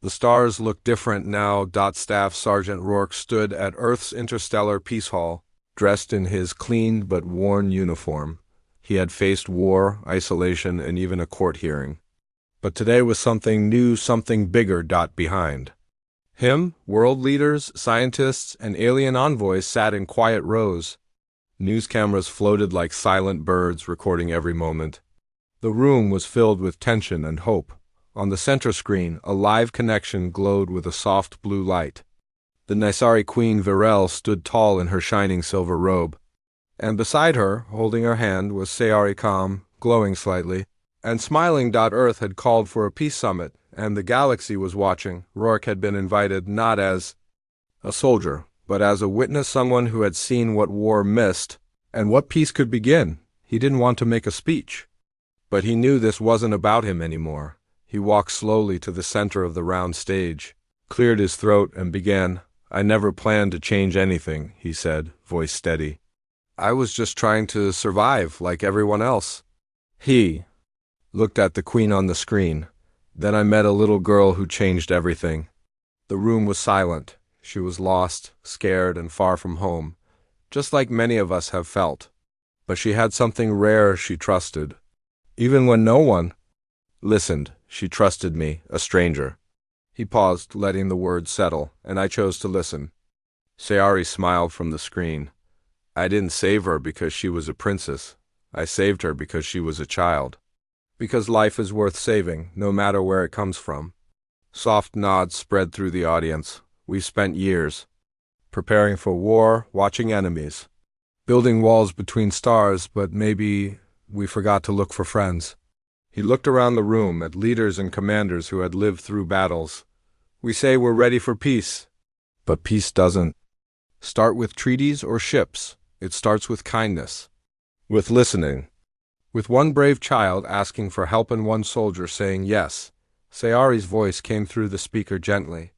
The stars looked different now. Staff Sergeant Rourke stood at Earth's interstellar peace hall, dressed in his clean but worn uniform. He had faced war, isolation, and even a court hearing. But today was something new, something bigger. Behind him, world leaders, scientists, and alien envoys sat in quiet rows. News cameras floated like silent birds, recording every moment. The room was filled with tension and hope. On the center screen, a live connection glowed with a soft blue light. The Nysari Queen Virel stood tall in her shining silver robe. And beside her, holding her hand, was Sayari calm, glowing slightly, and smiling. Earth had called for a peace summit, and the galaxy was watching. Rourke had been invited not as a soldier, but as a witness, someone who had seen what war missed and what peace could begin. He didn't want to make a speech, but he knew this wasn't about him anymore. He walked slowly to the center of the round stage, cleared his throat, and began. "I never planned to change anything," he said, voice steady. "I was just trying to survive like everyone else." He looked at the queen on the screen. "Then I met a little girl who changed everything." The room was silent. She was lost, scared, and far from home, just like many of us have felt. But she had something rare. She trusted. Even when no one listened, she trusted me, a stranger. He paused, letting the words settle, and I chose to listen. Sayari smiled from the screen. "I didn't save her because she was a princess. I saved her because she was a child. Because life is worth saving, no matter where it comes from." Soft nods spread through the audience. "We've spent years preparing for war, watching enemies, building walls between stars, but maybe we forgot to look for friends." He looked around the room at leaders and commanders who had lived through battles. "We say we're ready for peace, but peace doesn't start with treaties or ships. It starts with kindness, with listening, with one brave child asking for help and one soldier saying yes." Sayari's voice came through the speaker gently.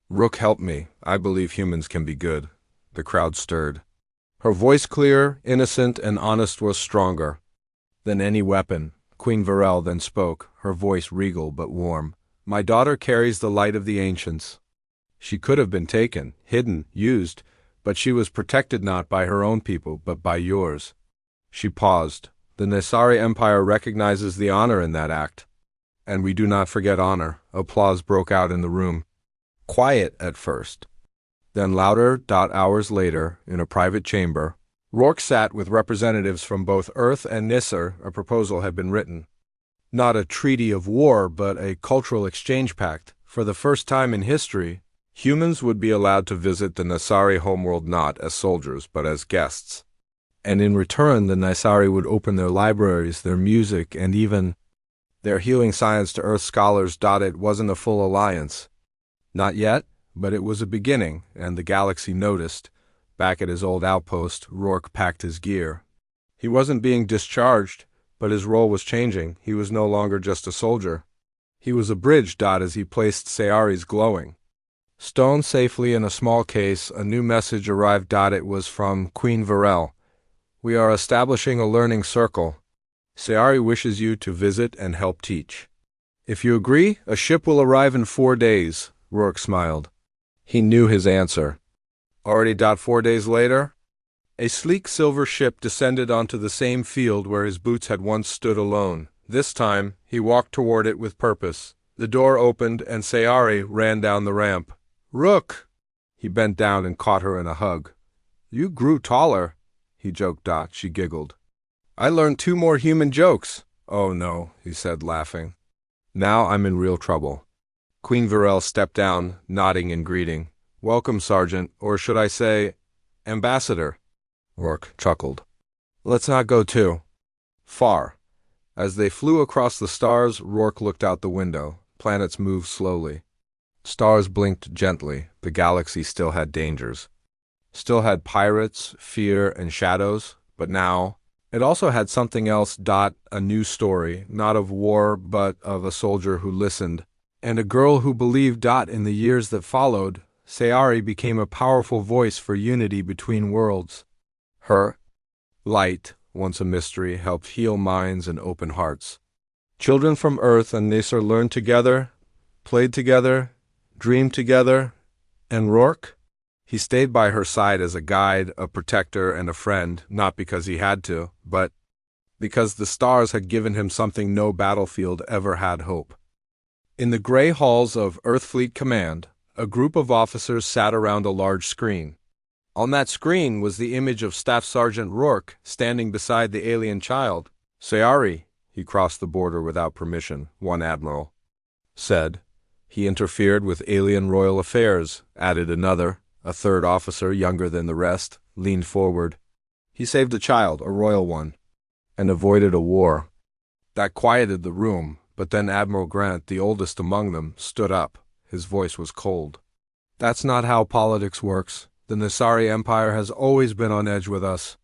"Rook, help me. I believe humans can be good." The crowd stirred. Her voice, clear, innocent, and honest, was stronger than any weapon. Queen Virel then spoke, her voice regal but warm. "My daughter carries the light of the ancients. She could have been taken, hidden, used, but she was protected not by her own people, but by yours." She paused. "The Nysari Empire recognizes the honor in that act. And we do not forget honor." Applause broke out in the room. Quiet at first, then louder. Hours later, in a private chamber, Rourke sat with representatives from both Earth and Nisr. A proposal had been written. Not a treaty of war, but a cultural exchange pact. For the first time in history, humans would be allowed to visit the Nysari homeworld not as soldiers, but as guests. And in return, the Nysari would open their libraries, their music, and even their healing science to Earth scholars. It wasn't a full alliance. Not yet, but it was a beginning, and the galaxy noticed. Back at his old outpost, Rourke packed his gear. He wasn't being discharged, but his role was changing. He was no longer just a soldier. He was a bridge. As he placed Sayari's glowing stone safely in a small case, a new message arrived. It was from Queen Virel. "We are establishing a learning circle. Sayari wishes you to visit and help teach. If you agree, a ship will arrive in 4 days." Rourke smiled. He knew his answer. Already. 4 days later, a sleek silver ship descended onto the same field where his boots had once stood alone. This time, he walked toward it with purpose. The door opened, and Sayari ran down the ramp. "Rook!" He bent down and caught her in a hug. "You grew taller," he joked. She giggled. "I learned 2 more human jokes." "Oh no," he said, laughing. "Now I'm in real trouble." Queen Virel stepped down, nodding in greeting. "Welcome, Sergeant, or should I say, Ambassador." Rourke chuckled. "Let's not go too far." As they flew across the stars, Rourke looked out the window. Planets moved slowly. Stars blinked gently. The galaxy still had dangers. Still had pirates, fear, and shadows. But now, it also had something else. A new story, not of war, but of a soldier who listened, and a girl who believed. In the years that followed, Sayari became a powerful voice for unity between worlds. Her light, once a mystery, helped heal minds and open hearts. Children from Earth and Nisr learned together, played together, dream together. And Rourke? He stayed by her side as a guide, a protector, and a friend, not because he had to, but because the stars had given him something no battlefield ever had hope. In the gray halls of Earthfleet Command, a group of officers sat around a large screen. On that screen was the image of Staff Sergeant Rourke standing beside the alien child. Sayari, he crossed the border without permission, one admiral said. He interfered with alien royal affairs, added another. A third officer, younger than the rest, leaned forward. He saved a child, a royal one, and avoided a war. That quieted the room, but then Admiral Grant, the oldest among them, stood up. His voice was cold. That's not how politics works. The Nasari Empire has always been on edge with us.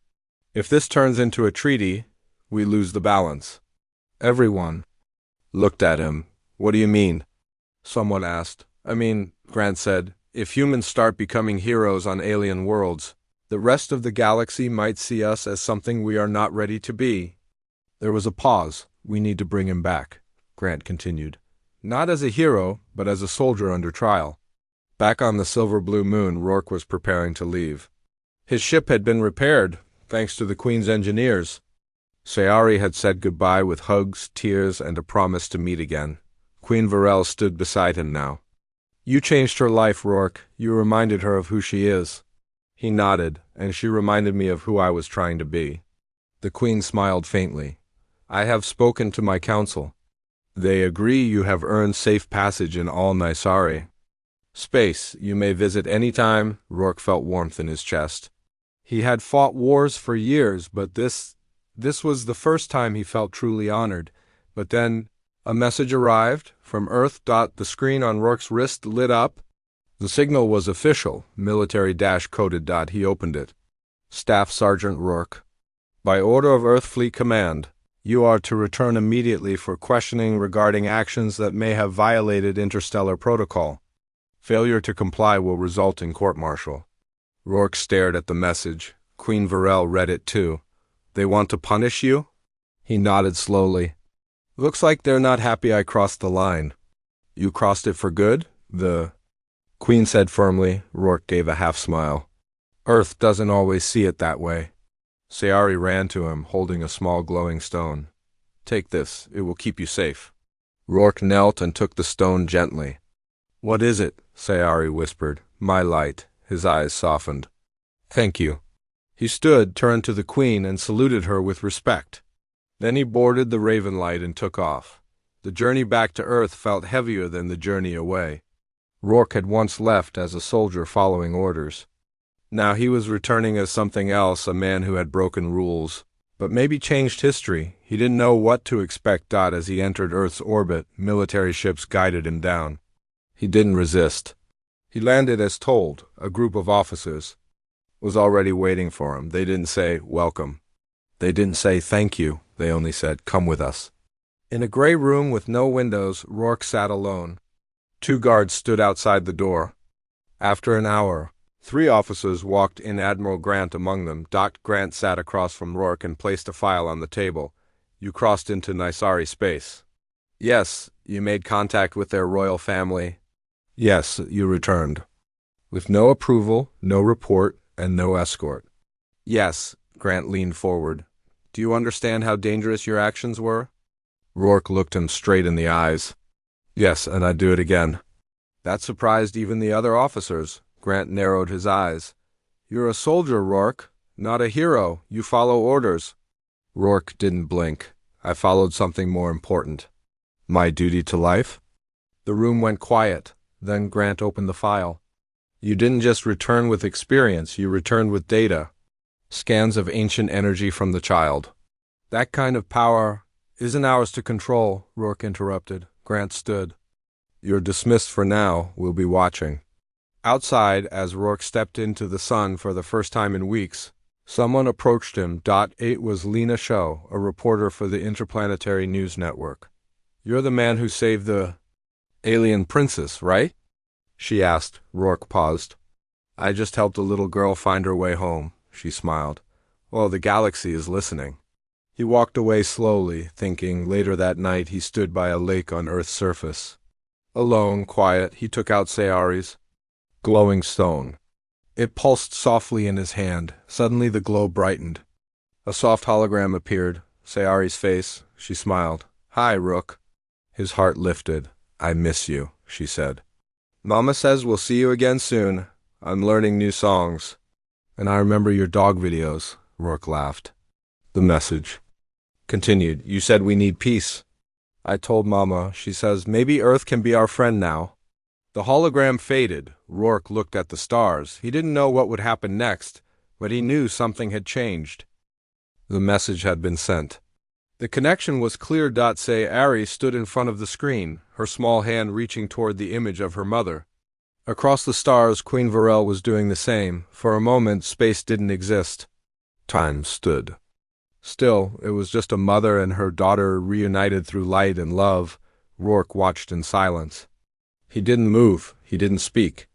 If this turns into a treaty, we lose the balance. Everyone looked at him. What do you mean? Someone asked. I mean, Grant said, if humans start becoming heroes on alien worlds, the rest of the galaxy might see us as something we are not ready to be. There was a pause. We need to bring him back, Grant continued. Not as a hero, but as a soldier under trial. Back on the silver blue moon, Rourke was preparing to leave. His ship had been repaired, thanks to the Queen's engineers. Sayari had said goodbye with hugs, tears, and a promise to meet again. Queen Varel stood beside him now. You changed her life, Rourke. You reminded her of who she is. He nodded, and she reminded me of who I was trying to be. The Queen smiled faintly. I have spoken to my council. They agree you have earned safe passage in all Nisari. Space, you may visit any time. Rourke felt warmth in his chest. He had fought wars for years, but this was the first time he felt truly honored. But then a message arrived from Earth. The screen on Rourke's wrist lit up. The signal was official, military-coded. He opened it. Staff Sergeant Rourke. By order of Earthfleet Command, you are to return immediately for questioning regarding actions that may have violated interstellar protocol. Failure to comply will result in court-martial. Rourke stared at the message. Queen Varel read it too. They want to punish you? He nodded slowly. Looks like they're not happy I crossed the line. You crossed it for good? The Queen said firmly. Rourke gave a half-smile. Earth doesn't always see it that way. Sayari ran to him, holding a small glowing stone. Take this. It will keep you safe. Rourke knelt and took the stone gently. What is it? Sayari whispered. My light. His eyes softened. Thank you. He stood, turned to the Queen, and saluted her with respect. Then he boarded the Raven Light and took off. The journey back to Earth felt heavier than the journey away. Rourke had once left as a soldier following orders. Now he was returning as something else, a man who had broken rules, but maybe changed history. He didn't know what to expect. As he entered Earth's orbit, military ships guided him down. He didn't resist. He landed as told. A group of officers was already waiting for him. They didn't say, welcome. They didn't say, thank you. They only said, come with us. In a gray room with no windows, Rourke sat alone. 2 guards stood outside the door. After an hour, 3 officers walked in, Admiral Grant among them. Grant sat across from Rourke and placed a file on the table. You crossed into Nisari space. Yes. You made contact with their royal family. Yes, you returned. With no approval, no report, and no escort. Yes. Grant leaned forward. Do you understand how dangerous your actions were? Rourke looked him straight in the eyes. Yes, and I'd do it again. That surprised even the other officers. Grant narrowed his eyes. You're a soldier, Rourke, not a hero. You follow orders. Rourke didn't blink. I followed something more important. My duty to life? The room went quiet. Then Grant opened the file. You didn't just return with experience, you returned with data. Scans of ancient energy from the child. That kind of power isn't ours to control, Rourke interrupted. Grant stood. You're dismissed for now. We'll be watching. Outside, as Rourke stepped into the sun for the first time in weeks, someone approached him. It was Lena Shaw, a reporter for the Interplanetary News Network. You're the man who saved the alien princess, right? She asked. Rourke paused. I just helped a little girl find her way home, she smiled. Well, the galaxy is listening. He walked away slowly, thinking. Later that night he stood by a lake on Earth's surface. Alone, quiet, he took out Sayari's glowing stone. It pulsed softly in his hand. Suddenly the glow brightened. A soft hologram appeared. Sayari's face. She smiled. "Hi, Rook." His heart lifted. "I miss you," she said. "Mama says we'll see you again soon. I'm learning new songs." "And I remember your dog videos," Rourke laughed. The message continued. "You said we need peace." "I told Mama. She says maybe Earth can be our friend now." The hologram faded. Rourke looked at the stars. He didn't know what would happen next, but he knew something had changed. The message had been sent. The connection was clear. Sayari stood in front of the screen, her small hand reaching toward the image of her mother. Across the stars, Queen Varel was doing the same. For a moment, space didn't exist. Time stood still. It was just a mother and her daughter reunited through light and love. Rourke watched in silence. He didn't move. He didn't speak.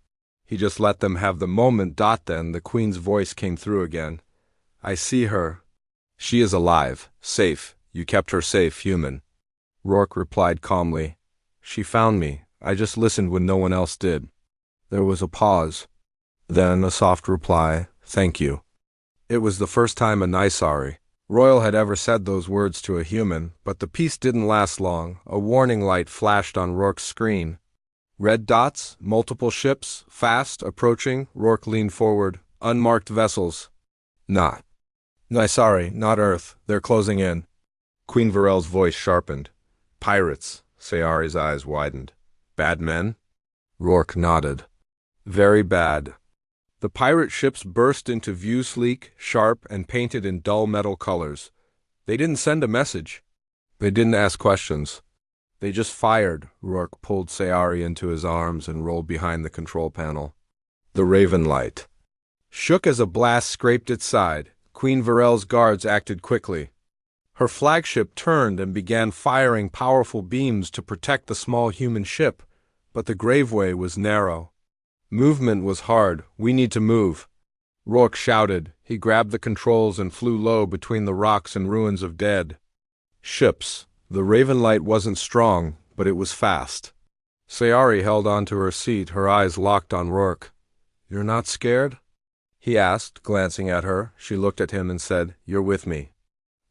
He just let them have the moment. Then the Queen's voice came through again. "I see her. She is alive, safe. You kept her safe, human." Rourke replied calmly. "She found me. I just listened when no one else did." There was a pause. Then a soft reply, "Thank you." It was the first time a Nysari Royal had ever said those words to a human, but the peace didn't last long. A warning light flashed on Rourke's screen. Red dots, multiple ships, fast, approaching. Rourke leaned forward. Unmarked vessels. Not Nysari, not Earth. They're closing in. Queen Varel's voice sharpened. "Pirates." Sayari's eyes widened. "Bad men?" Rourke nodded. "Very bad." The pirate ships burst into view, sleek, sharp, and painted in dull metal colors. They didn't send a message. They didn't ask questions. They just fired. Rourke pulled Sayari into his arms and rolled behind the control panel. The Raven light shook as a blast scraped its side. Queen Varel's guards acted quickly. Her flagship turned and began firing powerful beams to protect the small human ship, but the graveway was narrow. Movement was hard. "We need to move." Rourke shouted. He grabbed the controls and flew low between the rocks and ruins of dead ships. The Raven light wasn't strong, but it was fast. Sayari held on to her seat, her eyes locked on Rourke. "You're not scared?" he asked, glancing at her. She looked at him and said, "You're with me."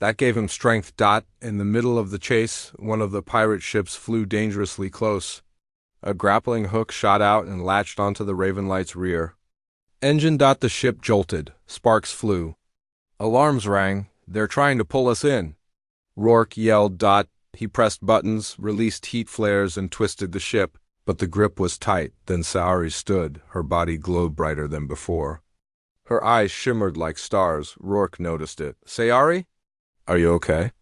That gave him strength. In the middle of the chase, one of the pirate ships flew dangerously close. A grappling hook shot out and latched onto the Ravenlight's rear. Engine. The ship jolted. Sparks flew. Alarms rang. "They're trying to pull us in." Rourke yelled. He pressed buttons, released heat flares, and twisted the ship, but the grip was tight. Then Sayari stood. Her body glowed brighter than before. Her eyes shimmered like stars. Rourke noticed it. "Sayari? Are you okay?"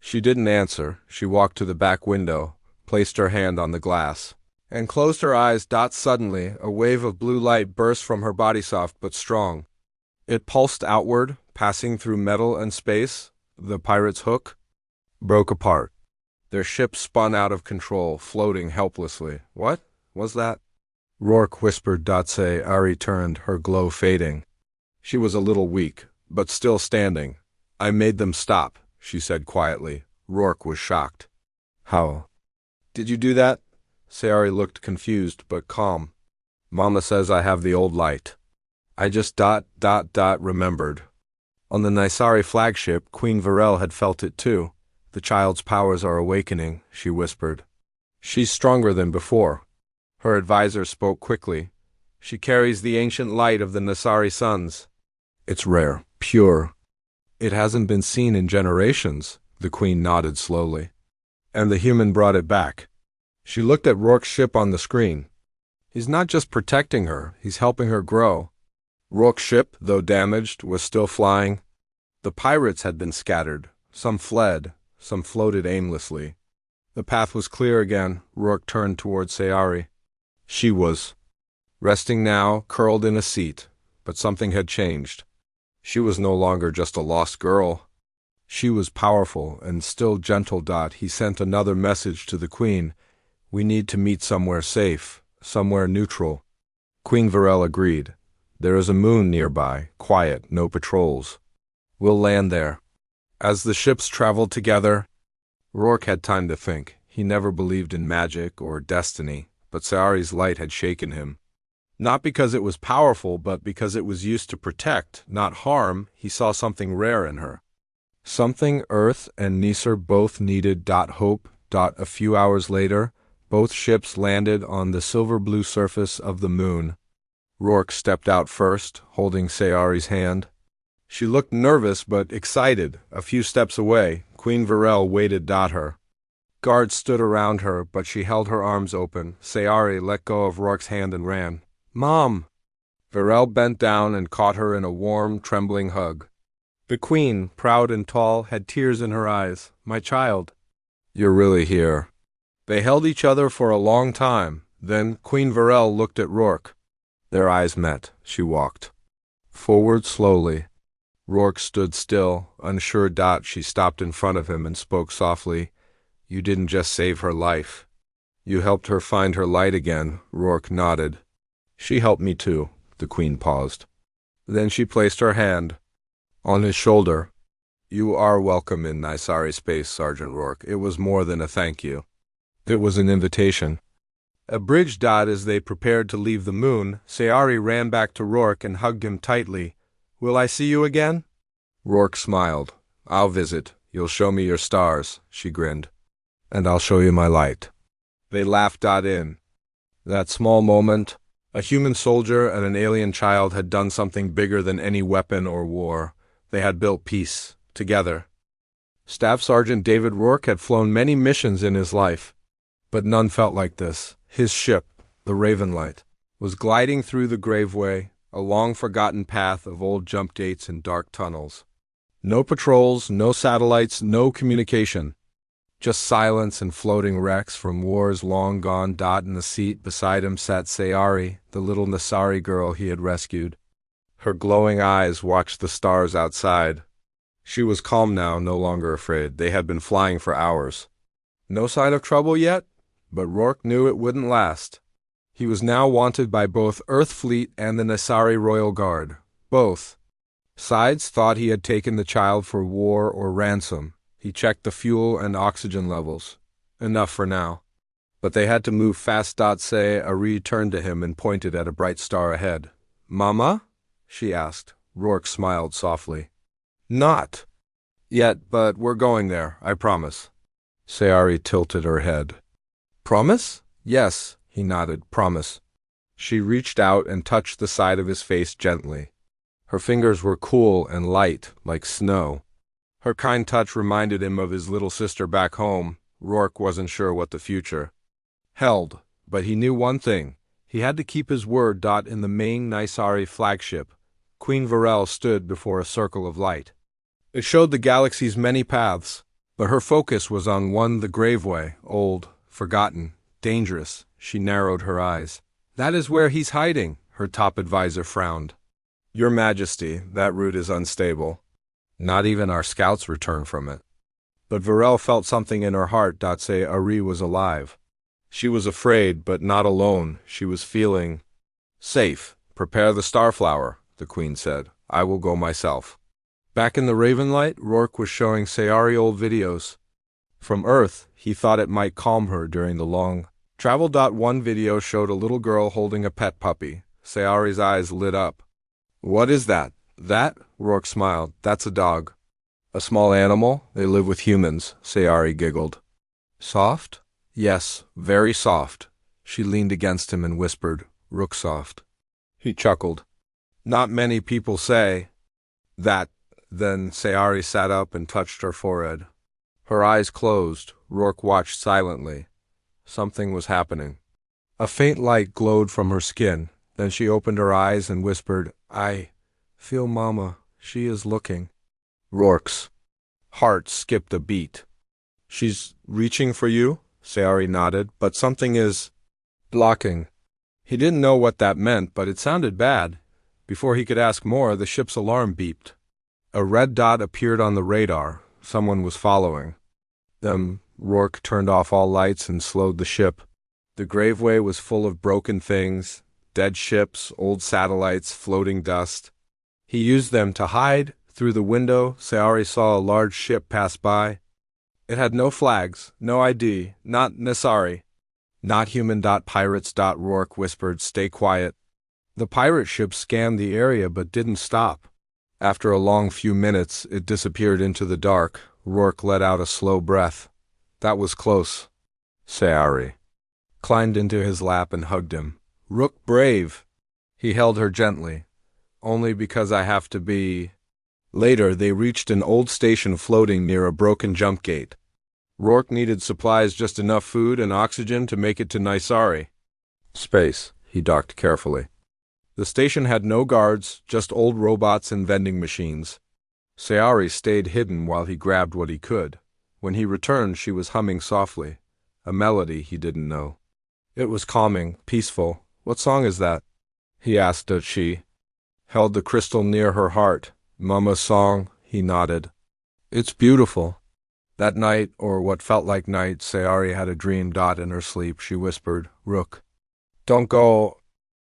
She didn't answer. She walked to the back window, placed her hand on the glass, and closed her eyes. Suddenly, a wave of blue light burst from her body, soft but strong. It pulsed outward, passing through metal and space. The pirate's hook broke apart. Their ship spun out of control, floating helplessly. "What was that?" Rourke whispered. Sayari turned, her glow fading. She was a little weak, but still standing. "I made them stop," she said quietly. Rourke was shocked. "How did you do that?" Sayari looked confused but calm. "Mama says I have the old light. I just remembered." On the Nysari flagship, Queen Varel had felt it too. "The child's powers are awakening," she whispered. "She's stronger than before." Her advisor spoke quickly. "She carries the ancient light of the Nysari suns. It's rare, pure. It hasn't been seen in generations." The Queen nodded slowly. "And the human brought it back." She looked at Rourke's ship on the screen. "He's not just protecting her, he's helping her grow." Rourke's ship, though damaged, was still flying. The pirates had been scattered. Some fled, some floated aimlessly. The path was clear again. Rourke turned toward Sayari. She was resting now, curled in a seat, but something had changed. She was no longer just a lost girl. She was powerful and still gentle. He sent another message to the Queen. "We need to meet somewhere safe, somewhere neutral." Queen Varel agreed. "There is a moon nearby, quiet, no patrols. We'll land there." As the ships traveled together, Rourke had time to think. He never believed in magic or destiny, but Sayari's light had shaken him. Not because it was powerful, but because it was used to protect, not harm. He saw something rare in her. Something Earth and Nisar both needed. Hope. A few hours later, both ships landed on the silver-blue surface of the moon. Rourke stepped out first, holding Sayari's hand. She looked nervous but excited. A few steps away, Queen Varel waited. Her guards stood around her, but she held her arms open. Sayari let go of Rourke's hand and ran. "Mom!" Varel bent down and caught her in a warm, trembling hug. The queen, proud and tall, had tears in her eyes. "My child." "You're really here." They held each other for a long time. Then Queen Varel looked at Rourke. Their eyes met. She walked forward slowly. Rourke stood still, unsure. She stopped in front of him and spoke softly. "You didn't just save her life. You helped her find her light again." Rourke nodded. "She helped me too." The queen paused. Then she placed her hand on his shoulder. "You are welcome in Nisari space, Sergeant Rourke." It was more than a thank you. It was an invitation. Abridged. As they prepared to leave the moon, Sayari ran back to Rourke and hugged him tightly. "Will I see you again?" Rourke smiled. "I'll visit. You'll show me your stars," she grinned. "And I'll show you my light." They laughed. In that small moment, a human soldier and an alien child had done something bigger than any weapon or war. They had built peace, together. Staff Sergeant David Rourke had flown many missions in his life, but none felt like this. His ship, the Ravenlight, was gliding through the Graveway, a long-forgotten path of old jump gates and dark tunnels. No patrols, no satellites, no communication. Just silence and floating wrecks from wars long gone. In the seat beside him sat Sayari, the little Nisari girl he had rescued. Her glowing eyes watched the stars outside. She was calm now, no longer afraid. They had been flying for hours. No sign of trouble yet, but Rourke knew it wouldn't last. He was now wanted by both Earth Fleet and the Nisari Royal Guard. Both sides thought he had taken the child for war or ransom. He checked the fuel and oxygen levels. Enough for now. But they had to move fast. Sayari turned to him and pointed at a bright star ahead. "Mama?" she asked. Rourke smiled softly. "Not yet, but we're going there, I promise." Sayari tilted her head. "Promise?" "Yes," he nodded. "Promise." She reached out and touched the side of his face gently. Her fingers were cool and light, like snow. Her kind touch reminded him of his little sister back home. Rourke wasn't sure what the future held, but he knew one thing. He had to keep his word. In the main Nisari flagship, Queen Varel stood before a circle of light. It showed the galaxy's many paths, but her focus was on one, the Graveway, old, forgotten, dangerous. She narrowed her eyes. "That is where he's hiding," her top advisor frowned. "Your Majesty, that route is unstable. Not even our scouts return from it." But Varel felt something in her heart. Sayari was alive. She was afraid, but not alone. She was feeling safe. "Prepare the Starflower," the Queen said. "I will go myself." Back in the Ravenlight, Rourke was showing Sayari old videos. From Earth, he thought it might calm her during the long travel. One video showed a little girl holding a pet puppy. Sayari's eyes lit up. "What is that?" "That?" Rourke smiled. "That's a dog." "A small animal? They live with humans," Sayari giggled. "Soft?" "Yes, very soft." She leaned against him and whispered, "Rook soft." He chuckled. "Not many people say that." Then Sayari sat up and touched her forehead. Her eyes closed. Rourke watched silently. Something was happening. A faint light glowed from her skin. Then she opened her eyes and whispered, "I feel Mama. She is looking." Rourke's heart skipped a beat. "She's reaching for you?" Sayari nodded. "But something is blocking." He didn't know what that meant, but it sounded bad. Before he could ask more, the ship's alarm beeped. A red dot appeared on the radar. Someone was following them. Rourke turned off all lights and slowed the ship. The Graveway was full of broken things, dead ships, old satellites, floating dust. He used them to hide. Through the window, Sayari saw a large ship pass by. It had no flags, no ID, not Nasari. Not human. Pirates. Rourke whispered, stay quiet. The pirate ship scanned the area but didn't stop. After a long few minutes, it disappeared into the dark. Rourke let out a slow breath. That was close. Sayari climbed into his lap and hugged him. Rook brave. He held her gently. Only because I have to be. Later, they reached an old station floating near a broken jump gate. Rourke needed supplies, just enough food and oxygen to make it to Naisari. Space, he docked carefully. The station had no guards, just old robots and vending machines. Sayari stayed hidden while he grabbed what he could. When he returned, she was humming softly, a melody he didn't know. It was calming, peaceful. What song is that? He asked as she held the crystal near her heart. Mama's song, he nodded. It's beautiful. That night, or what felt like night, Sayari had a dream. In her sleep, she whispered, Rook, don't go.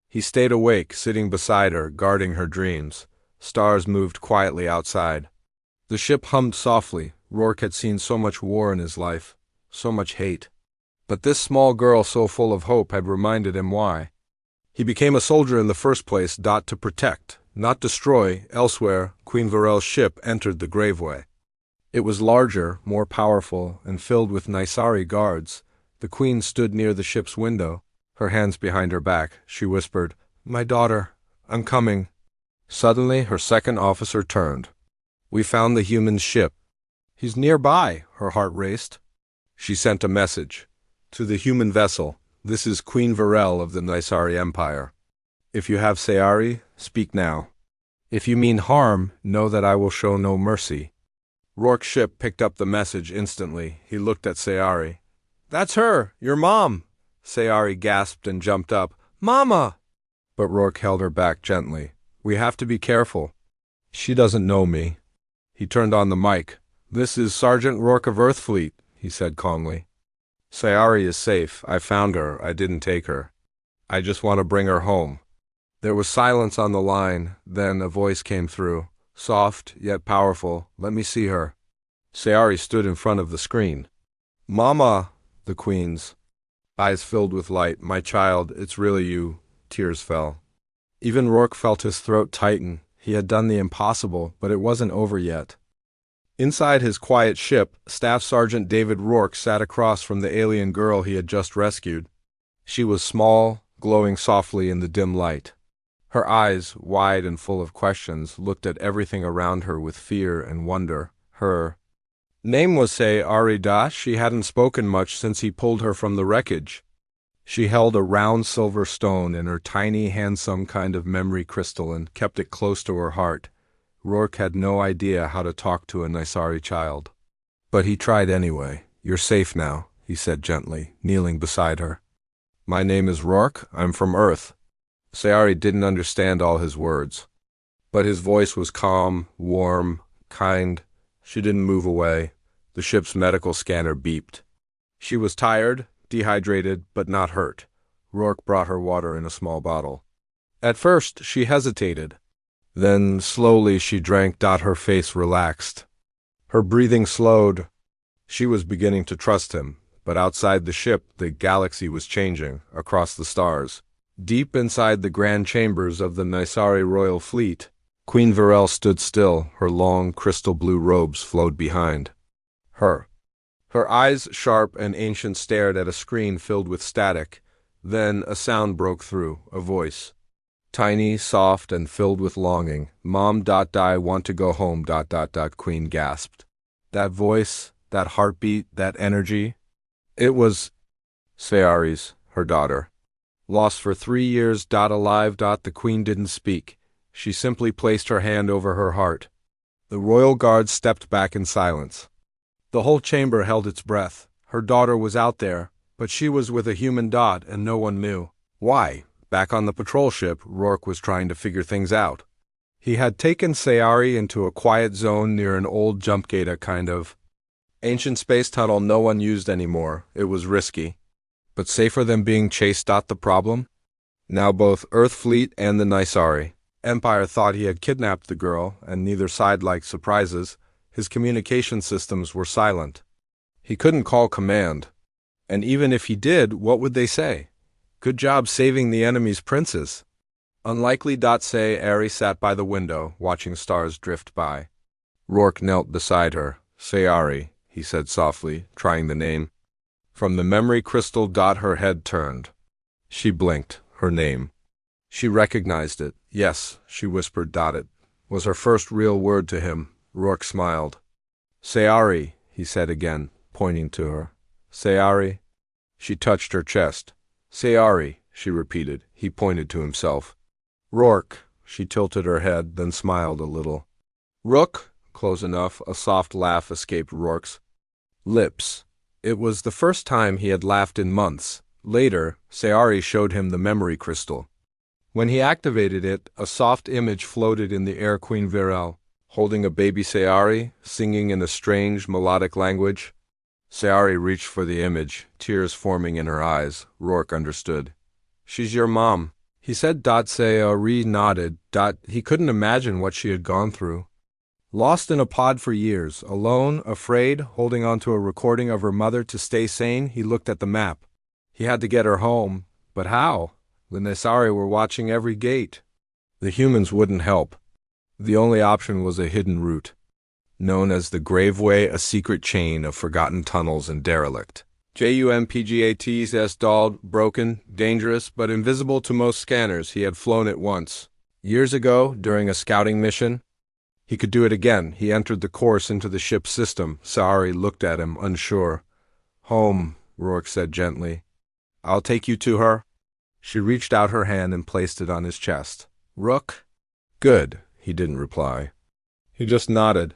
He stayed awake, sitting beside her, guarding her dreams. Stars moved quietly outside. The ship hummed softly. Rourke had seen so much war in his life, so much hate. But this small girl so full of hope had reminded him why. He became a soldier in the first place. To protect, not destroy. Elsewhere, Queen Varel's ship entered the Graveway. It was larger, more powerful, and filled with Naisari guards. The queen stood near the ship's window, her hands behind her back. She whispered, My daughter, I'm coming. Suddenly, her second officer turned. We found the human ship. He's nearby, her heart raced. She sent a message. To the human vessel, this is Queen Varel of the Naisari Empire. If you have Sayari, speak now. If you mean harm, know that I will show no mercy. Rourke's ship picked up the message instantly. He looked at Sayari. That's her, your mom. Sayari gasped and jumped up. Mama! But Rourke held her back gently. We have to be careful. She doesn't know me. He turned on the mic. This is Sergeant Rourke of Earthfleet, he said calmly. Sayari is safe. I found her. I didn't take her. I just want to bring her home. There was silence on the line. Then a voice came through. Soft, yet powerful. Let me see her. Sayari stood in front of the screen. Mama, the queen's eyes filled with light. My child, it's really you. Tears fell. Even Rourke felt his throat tighten. He had done the impossible, but it wasn't over yet. Inside his quiet ship, Staff Sergeant David Rourke sat across from the alien girl he had just rescued. She was small, glowing softly in the dim light. Her eyes, wide and full of questions, looked at everything around her with fear and wonder. Her name was Sayari Das. She hadn't spoken much since he pulled her from the wreckage. She held a round silver stone in her tiny, handsome kind of memory crystal and kept it close to her heart. Rourke had no idea how to talk to a Naisari child. But he tried anyway. You're safe now, he said gently, kneeling beside her. My name is Rourke. I'm from Earth. Sayari didn't understand all his words. But his voice was calm, warm, kind. She didn't move away. The ship's medical scanner beeped. She was tired, dehydrated, but not hurt. Rourke brought her water in a small bottle. At first, she hesitated. Then, slowly, she drank. Her face relaxed. Her breathing slowed. She was beginning to trust him, but outside the ship, the galaxy was changing, across the stars. Deep inside the grand chambers of the Naisari royal fleet, Queen Varel stood still. Her long, crystal blue robes flowed behind her. Her eyes, sharp and ancient, stared at a screen filled with static. Then a sound broke through, a voice. Tiny, soft, and filled with longing. Mom. I want to go home. Queen gasped. That voice, that heartbeat, that energy. It was Sayari's, her daughter. Lost for 3 years. Alive. The queen didn't speak. She simply placed her hand over her heart. The royal guards stepped back in silence. The whole chamber held its breath. Her daughter was out there, but she was with a human, and no one knew why. Back on the patrol ship, Rourke was trying to figure things out. He had taken Sayari into a quiet zone near an old jump gate, a kind of ancient space tunnel no one used anymore. It was risky, but safer than being chased. The problem? Now both Earthfleet and the Naisari Empire thought he had kidnapped the girl, and neither side liked surprises. His communication systems were silent. He couldn't call command. And even if he did, what would they say? Good job saving the enemy's princes. Unlikely. Say Ari sat by the window, watching stars drift by. Rourke knelt beside her. Say Ari, he said softly, trying the name. From the memory crystal. Her head turned. She blinked. Her name. She recognized it. Yes, she whispered. It was her first real word to him. Rourke smiled. Say Ari, he said again, pointing to her. Say Ari. She touched her chest. Say Ari, she repeated. He pointed to himself. Rourke. She tilted her head, then smiled a little. Rook. Close enough. A soft laugh escaped Rourke's lips. It was the first time he had laughed in months. Later, Sayari showed him the memory crystal. When he activated it, a soft image floated in the air. Queen Virel, holding a baby Sayari, singing in a strange, melodic language. Sayari reached for the image, tears forming in her eyes. Rourke understood. She's your mom, he said. Sayari nodded. He couldn't imagine what she had gone through. Lost in a pod for years, alone, afraid, holding on to a recording of her mother to stay sane, he looked at the map. He had to get her home. But how? The Nesari were watching every gate. The humans wouldn't help. The only option was a hidden route, known as the Graveway, a secret chain of forgotten tunnels and derelict. JUMPGATs dulled, broken, dangerous, but invisible to most scanners. He had flown it once. Years ago, during a scouting mission. He could do it again. He entered the course into the ship's system. Sayari looked at him, unsure. Home, Rourke said gently. I'll take you to her. She reached out her hand and placed it on his chest. Rook? Good, he didn't reply. He just nodded.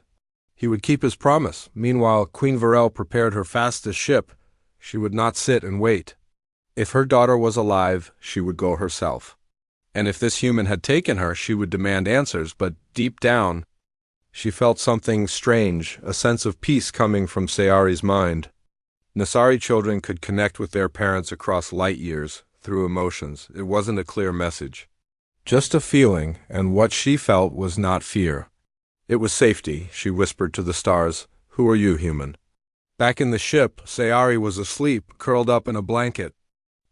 He would keep his promise. Meanwhile, Queen Virel prepared her fastest ship. She would not sit and wait. If her daughter was alive, she would go herself. And if this human had taken her, she would demand answers, but deep down, she felt something strange, a sense of peace coming from Sayari's mind. Nasari children could connect with their parents across light years, through emotions. It wasn't a clear message. Just a feeling, and what she felt was not fear. It was safety, she whispered to the stars. Who are you, human? Back in the ship, Sayari was asleep, curled up in a blanket.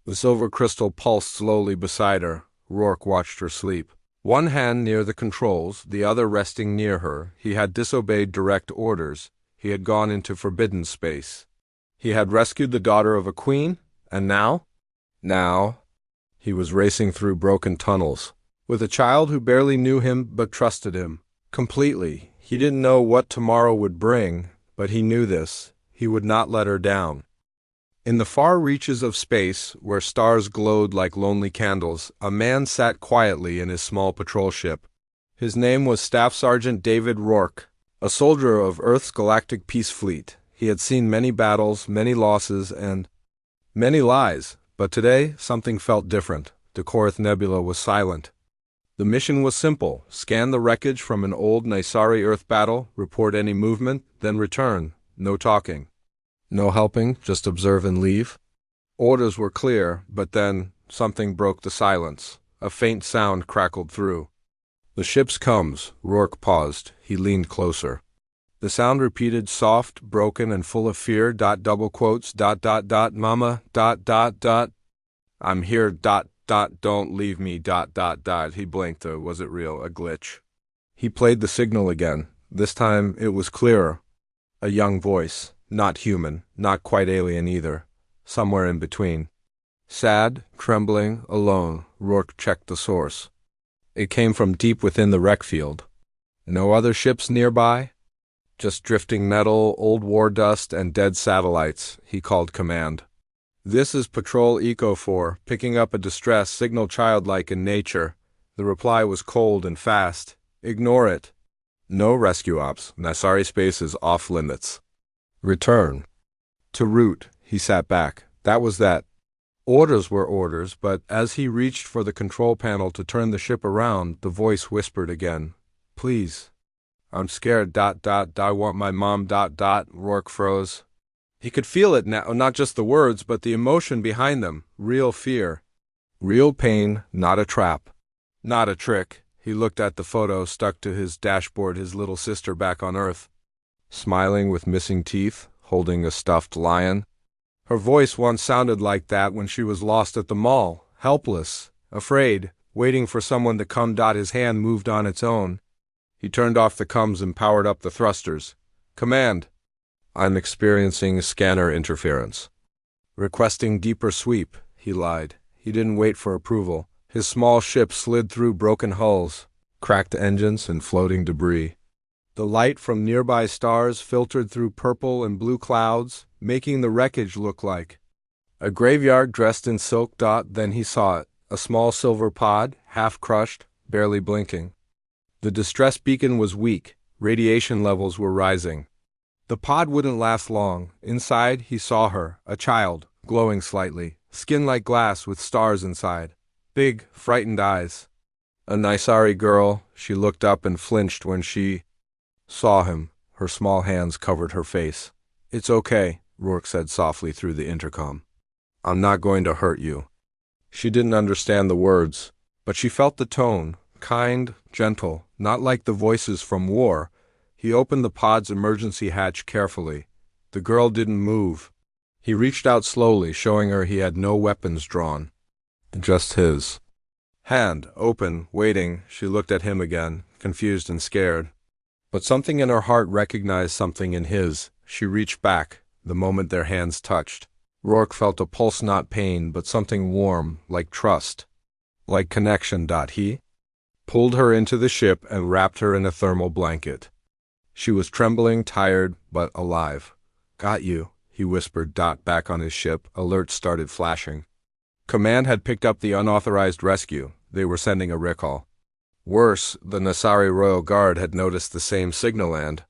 The silver crystal pulsed slowly beside her. Rourke watched her sleep. One hand near the controls, the other resting near her. He had disobeyed direct orders. He had gone into forbidden space. He had rescued the daughter of a queen, and now? Now, he was racing through broken tunnels, with a child who barely knew him but trusted him. Completely. He didn't know what tomorrow would bring, but he knew this. He would not let her down. In the far reaches of space, where stars glowed like lonely candles, a man sat quietly in his small patrol ship. His name was Staff Sergeant David Rourke, a soldier of Earth's Galactic Peace Fleet. He had seen many battles, many losses, and many lies, but today something felt different. The Korath Nebula was silent. The mission was simple: scan the wreckage from an old Naisari Earth battle, report any movement, then return. No talking. No helping, just observe and leave. Orders were clear, but then something broke the silence. A faint sound crackled through. The ship's comes. Rourke paused. He leaned closer. The sound repeated, soft, broken, and full of fear. Mama, I'm here, don't leave me, He blinked. Was it real? A glitch? He played the signal again. This time it was clearer. A young voice. Not human, not quite alien either. Somewhere in between. Sad, trembling, alone, Rourke checked the source. It came from deep within the wreck field. No other ships nearby? Just drifting metal, old war dust, and dead satellites. He called command. This is Patrol Eco 4, picking up a distress signal childlike in nature. The reply was cold and fast. Ignore it. No rescue ops. Naisari space is off limits. Return. To route. He sat back. That was that. Orders were orders, but as he reached for the control panel to turn the ship around, the voice whispered again. Please. I'm scared, I want my mom, Rourke froze. He could feel it now, not just the words, but the emotion behind them. Real fear. Real pain, not a trap. Not a trick. He looked at the photo stuck to his dashboard, his little sister back on Earth. Smiling with missing teeth, holding a stuffed lion. Her voice once sounded like that when she was lost at the mall, helpless, afraid, waiting for someone to come. His hand moved on its own. He turned off the coms and powered up the thrusters. Command. I'm experiencing scanner interference. Requesting deeper sweep, he lied. He didn't wait for approval. His small ship slid through broken hulls, cracked engines, and floating debris. The light from nearby stars filtered through purple and blue clouds, making the wreckage look like a graveyard dressed in silk. Then he saw it, a small silver pod, half crushed, barely blinking. The distress beacon was weak. Radiation levels were rising. The pod wouldn't last long. Inside, he saw her, a child, glowing slightly, skin like glass with stars inside. Big, frightened eyes. A Nisari girl. She looked up and flinched when she saw him. Her small hands covered her face. It's okay, Rourke said softly through the intercom. I'm not going to hurt you. She didn't understand the words, but she felt the tone, kind, gentle, not like the voices from war. He opened the pod's emergency hatch carefully. The girl didn't move. He reached out slowly, showing her he had no weapons drawn. Just his hand, open, waiting. She looked at him again, confused and scared. But something in her heart recognized something in his. She reached back, the moment their hands touched. Rourke felt a pulse, not pain, but something warm, like trust, like connection. He pulled her into the ship and wrapped her in a thermal blanket. She was trembling, tired, but alive. Got you, he whispered. Back on his ship, alerts started flashing. Command had picked up the unauthorized rescue. They were sending a recall. Worse, the Nisari Royal Guard had noticed the same signal and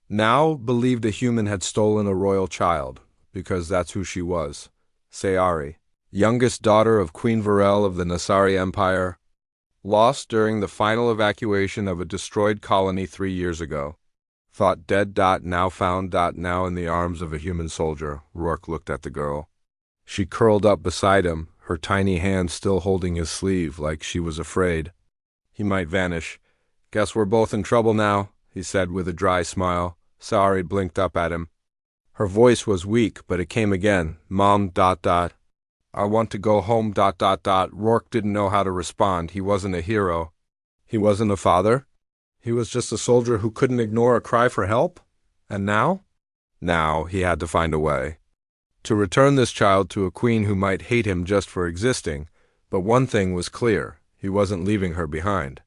now believed a human had stolen a royal child, because that's who she was. Sayari, youngest daughter of Queen Varel of the Nisari Empire, lost during the final evacuation of a destroyed colony 3 years ago. Thought dead. Now found. Now in the arms of a human soldier. Rourke looked at the girl. She curled up beside him, her tiny hand still holding his sleeve, like she was afraid he might vanish. Guess we're both in trouble now, he said with a dry smile. Sayari blinked up at him. Her voice was weak, but it came again. Mom. I want to go home. Rourke didn't know how to respond. He wasn't a hero. He wasn't a father. He was just a soldier who couldn't ignore a cry for help. And now? Now he had to find a way to return this child to a queen who might hate him just for existing. But one thing was clear. He wasn't leaving her behind.